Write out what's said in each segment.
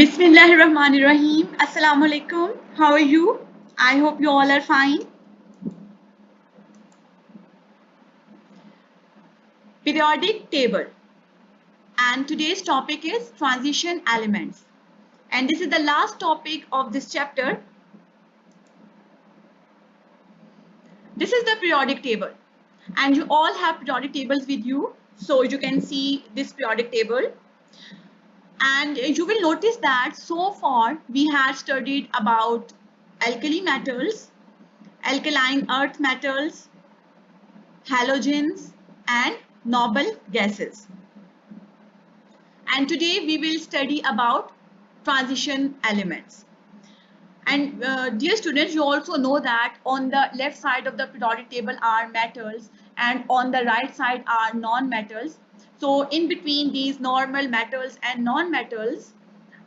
Bismillahirrahmanirrahim. Assalamu alaikum. How are you? I hope you all are fine. Periodic table. And today's topic is transition elements. And this is the last topic of this chapter. This is the periodic table. And you all have periodic tables with you. So you can see this periodic table. And you will notice that so far we have studied about alkali metals, alkaline earth metals, halogens, and noble gases. And today we will study about transition elements. And dear students, you also know that on the left side of the periodic table are metals and on the right side are non-metals. So in between these normal metals and non-metals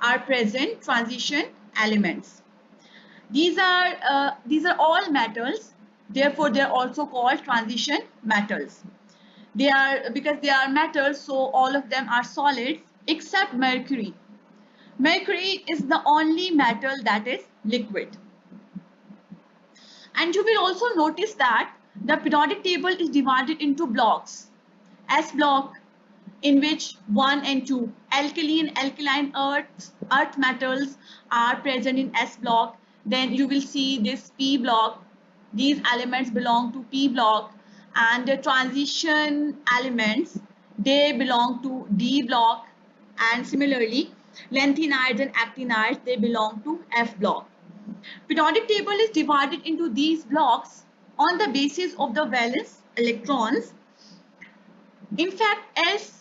are present transition elements. These are all metals, therefore they are also called transition metals. They are because they are metals, so all of them are solids except mercury. Mercury is the only metal that is liquid. And you will also notice that the periodic table is divided into blocks. S block, in which 1 and 2 alkali and alkaline earth metals are present in S block. Then you will see this P block. These elements belong to P block, and the transition elements, they belong to D block, and similarly lanthanides and actinides, they belong to F block. Periodic table is divided into these blocks on the basis of the valence electrons. In fact, S,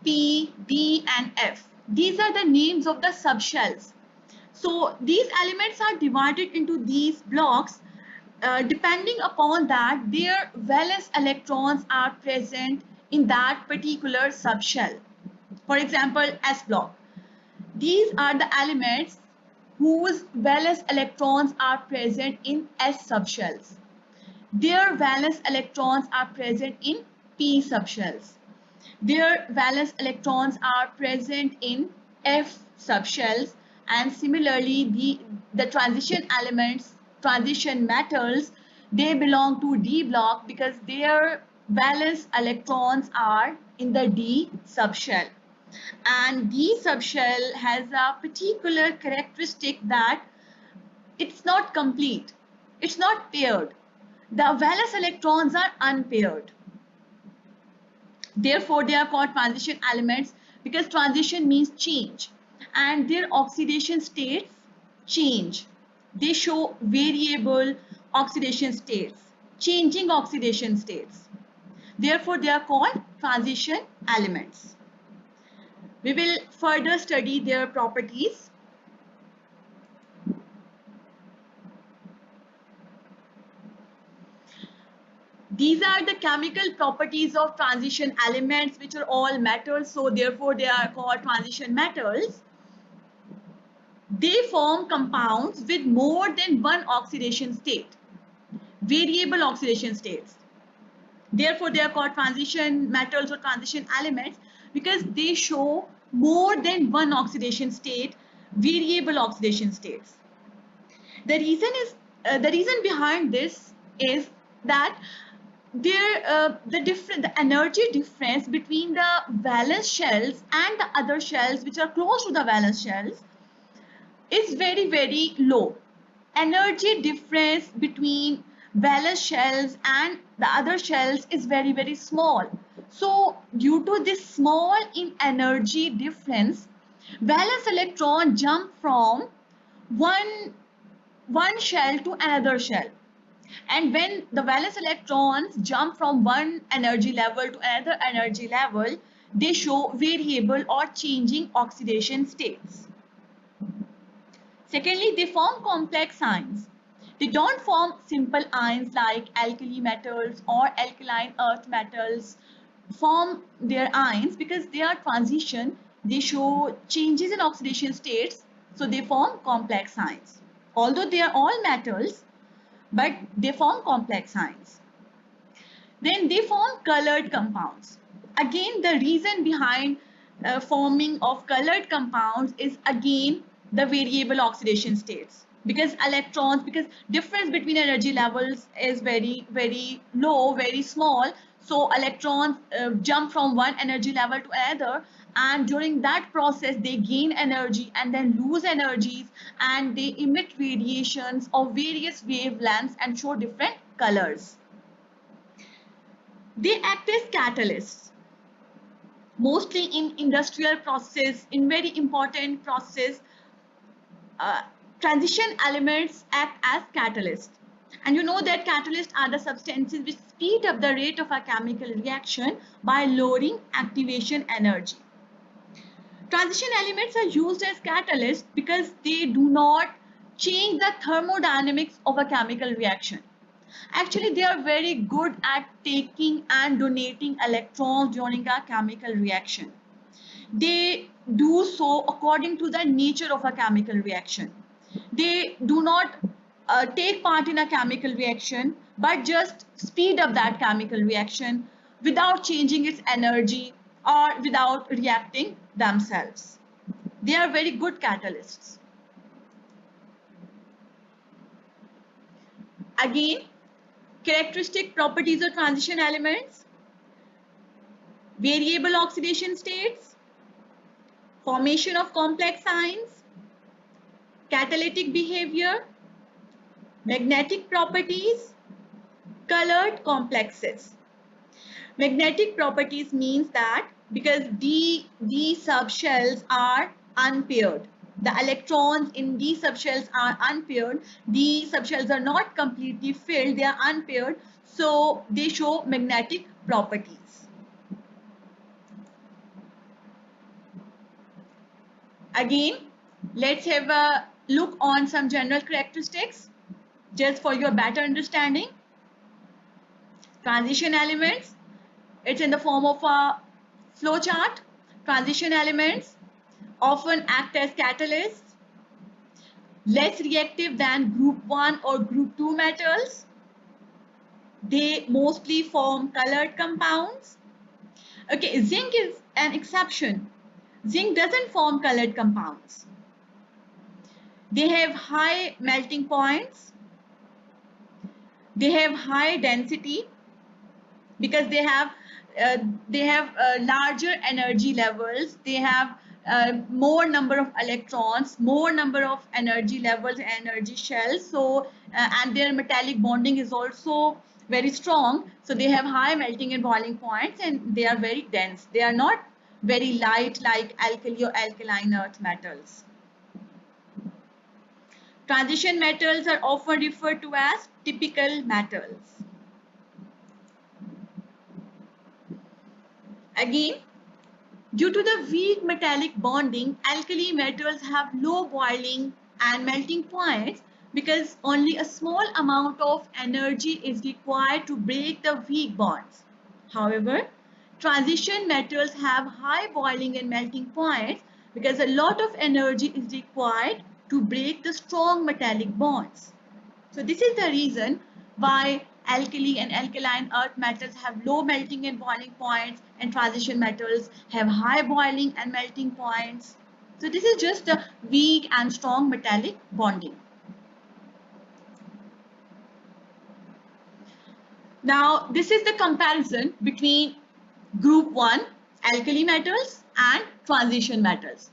P, D and F, these are the names of the subshells. So these elements are divided into these blocks depending upon that their valence electrons are present in that particular subshell. For example, S block. These are the elements whose valence electrons are present in S subshells. Their valence electrons are present in P subshells. Their valence electrons are present in F subshells, and similarly the transition elements, transition metals, they belong to D block because their valence electrons are in the D subshell. And D subshell has a particular characteristic that it's not complete, it's not paired. The valence electrons are unpaired. Therefore, they are called transition elements because transition means change, and their oxidation states change. They show variable oxidation states, changing oxidation states. Therefore, they are called transition elements. We will further study their properties. These are the chemical properties of transition elements, which are all metals, so therefore they are called transition metals. They form compounds with more than one oxidation state, variable oxidation states. Therefore, they are called transition metals or transition elements because they show more than one oxidation state, variable oxidation states. The reason behind this is that the energy difference between the valence shells and the other shells which are close to the valence shells is very low. Energy difference between valence shells and the other shells is very small. So due to this small in energy difference, valence electron jump from one shell to another shell. And when the valence electrons jump from one energy level to another energy level, they show variable or changing oxidation states. Secondly, they form complex ions. They don't form simple ions like alkali metals or alkaline earth metals form their ions because they are transition. They show changes in oxidation states, so they form complex ions. Although they are all metals, but they form complex ions. Then they form colored compounds. Again, the reason behind forming of colored compounds is again the variable oxidation states, because electrons, because difference between energy levels is very low, very small, so electrons jump from one energy level to another, and during that process they gain energy and then lose energies, and they emit radiations of various wavelengths and show different colors. They act as catalysts, mostly in industrial process, in very important process. uh, Transition elements act as catalysts. And you know that catalysts are the substances which speed up the rate of a chemical reaction by lowering activation energy. Transition elements are used as catalysts because they do not change the thermodynamics of a chemical reaction. Actually, they are very good at taking and donating electrons during a chemical reaction. They do so according to the nature of a chemical reaction. They do not take part in a chemical reaction, but just speed up that chemical reaction without changing its energy or without reacting themselves. They are very good catalysts. Again, characteristic properties of transition elements: variable oxidation states, formation of complex ions, catalytic behavior, magnetic properties, colored complexes. Magnetic properties means that because these subshells are unpaired, the electrons in these subshells are unpaired, these subshells are not completely filled, they are unpaired, so they show magnetic properties. Again, let's have a look on some general characteristics just for your better understanding. Transition elements, it's in the form of a flow chart. Transition elements often act as catalysts, less reactive than group 1 or group 2 metals. They mostly form colored compounds. Okay, zinc is an exception. Zinc doesn't form colored compounds. They have high melting points. They have high density because they have larger energy levels. They have more number of electrons, more number of energy levels, energy shells. So and their metallic bonding is also very strong. So they have high melting and boiling points, and they are very dense. They are not very light like alkali or alkaline earth metals. Transition metals are often referred to as typical metals. Again, due to the weak metallic bonding, alkali metals have low boiling and melting points because only a small amount of energy is required to break the weak bonds. However, transition metals have high boiling and melting points because a lot of energy is required to break the strong metallic bonds. So this is the reason why alkali and alkaline earth metals have low melting and boiling points, and transition metals have high boiling and melting points. So this is just a weak and strong metallic bonding. Now this is the comparison between group 1 alkali metals and transition metals.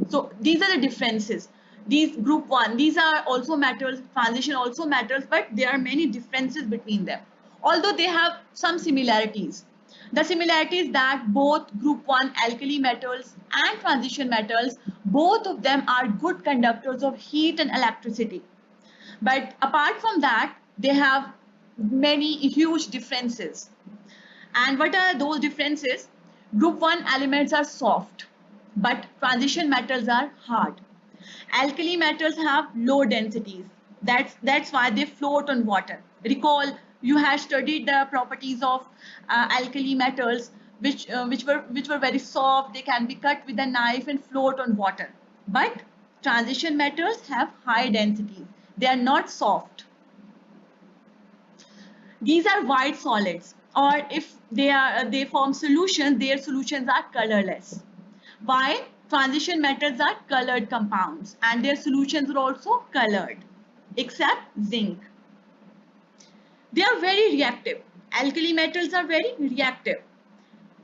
So these are the differences. These group 1, these are also metals, transition also metals, but there are many differences between them. Although they have some similarities. The similarity is that both group 1 alkali metals and transition metals, both of them are good conductors of heat and electricity. But apart from that, they have many huge differences. And what are those differences? Group 1 elements are soft, but transition metals are hard. Alkali metals have low densities. That's why they float on water. Recall, you have studied the properties of alkali metals, which were very soft. They can be cut with a knife and float on water. But transition metals have high densities. They are not soft. These are white solids, or if they form solutions, their solutions are colorless. While transition metals are colored compounds and their solutions are also colored, except zinc. They are very reactive. Alkali metals are very reactive.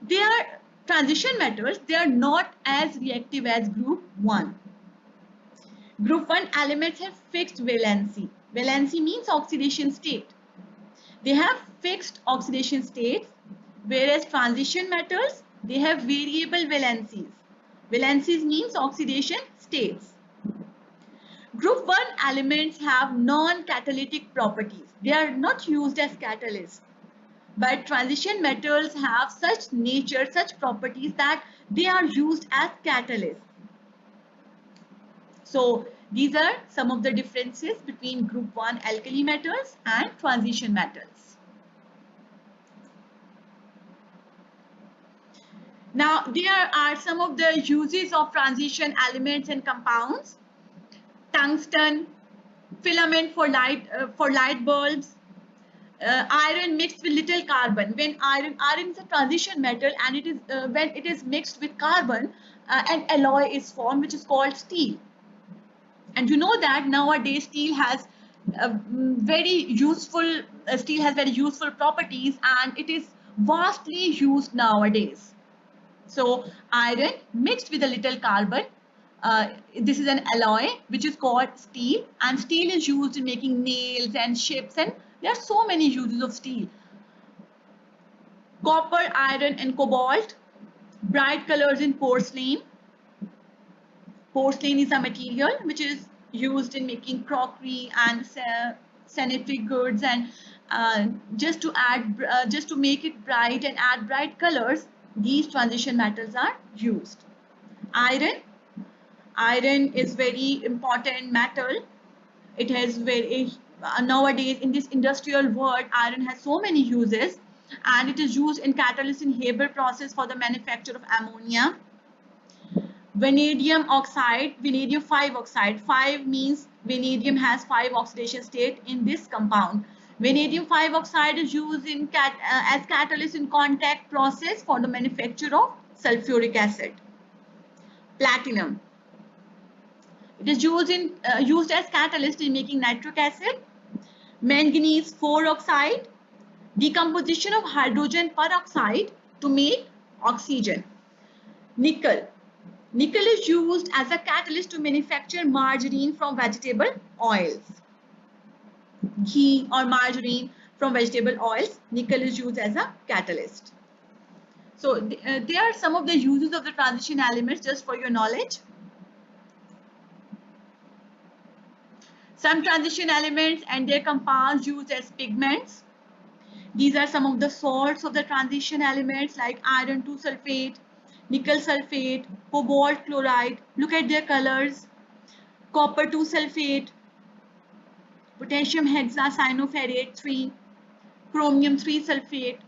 They are transition metals, they are not as reactive as group 1. Group 1 elements have fixed valency. Valency means oxidation state. They have fixed oxidation states, whereas transition metals, they have variable valencies. Valencies means oxidation states. Group 1 elements have non-catalytic properties. They are not used as catalysts. But transition metals have such nature, such properties that they are used as catalysts. So these are some of the differences between group 1 alkali metals and transition metals. Now there are some of the uses of transition elements and compounds. Tungsten, filament for light bulbs, iron mixed with little carbon. When iron is a transition metal, and it is when it is mixed with carbon, an alloy is formed which is called steel. And you know that nowadays steel has very useful properties, and it is vastly used nowadays. So iron mixed with a little carbon, this is an alloy which is called steel, and steel is used in making nails and ships, and there are so many uses of steel. Copper, iron and cobalt, bright colors in porcelain. Porcelain is a material which is used in making crockery and sanitary goods, and just to make it bright and add bright colors, these transition metals are used. Iron, iron is very important metal. It has very nowadays in this industrial world, iron has so many uses, and it is used in catalyst in Haber process for the manufacture of ammonia. Vanadium oxide, vanadium 5 oxide. 5 means vanadium has 5 oxidation state in this compound. Vanadium 5 oxide is used in as catalyst in contact process for the manufacture of sulfuric acid. Platinum. It is used as catalyst in making nitric acid. Manganese 4 oxide, decomposition of hydrogen peroxide to make oxygen. Nickel. Nickel is used as a catalyst to manufacture margarine from vegetable oils. Ghee or margarine from vegetable oils, nickel is used as a catalyst. So there are some of the uses of the transition elements just for your knowledge. Some transition elements and their compounds used as pigments. These are some of the salts of the transition elements like iron 2 sulfate, nickel sulfate, cobalt chloride. Look at their colors. Copper 2 sulfate, potassium hexacyanoferrate 3, chromium 3 sulfate.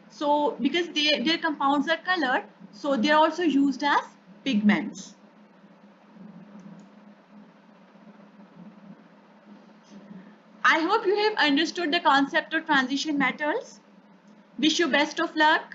So because their compounds are colored, so they are also used as pigments. I hope you have understood the concept of transition metals. Wish you best of luck.